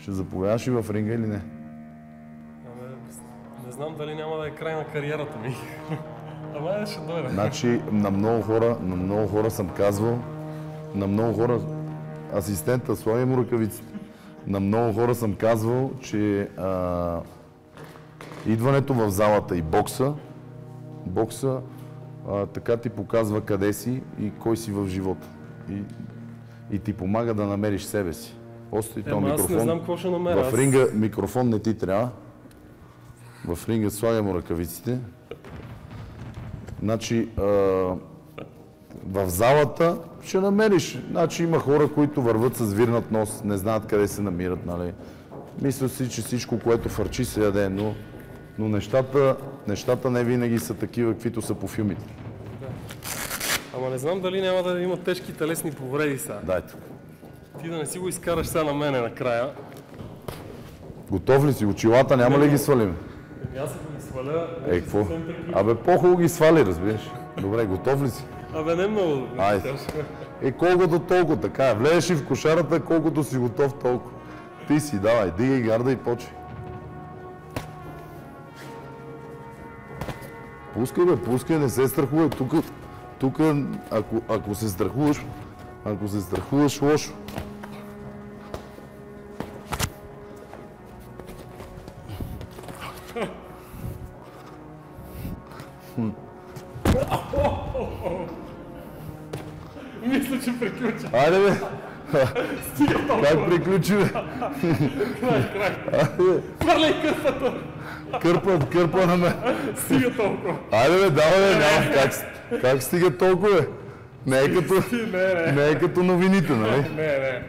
Ще заповядаш и в ринга или не? Не знам дали няма да е край на кариерата ми. Ама ще дойде. Значи на много хора съм казвал, на много хора, асистента, слагай му ръкавиците. На много хора съм казвал, че идването в залата и бокса така ти показва къде си и кой си в живота. И ти помага да намериш себе си. После този микрофон. Аз не знам какво ще намеря. В ринга микрофон не ти трябва. В ринга слагай му ръкавиците. Значи, в залата ще намериш. Значи има хора, които върват с вирнат нос, не знаят къде се намират, нали. Мисля си, че всичко, което фърчи, се яде, но нещата не винаги са такива, каквито са по филмите. Да. Ама не знам дали няма да има тежки телесни повреди сега. Дайте. Ти да не си го изкараш сега на мене накрая. Готов ли си? Очилата няма ли ги свалим? Аз си ги сваля. Какво? Абе, по-хубаво ги свали, разбираш. Добре, готов ли си? Абе, не много. Айде. Колкото толкова, така е. Влезеш и в кошарата, колкото си готов толкова. Ти си, давай, дигай гарда и почвай. Пускай, не се страхувай. Тук, ако се страхуваш, лошо. Мисля, че приключи. Айде, бе! Стига толкова. Как приключи, бе? Край. Хвърляй кърпата. Кърпа на мен. Стига толкова. Айде, бе, давай, няма. Как стига толкова, бе? Не е като новините, нали? Не.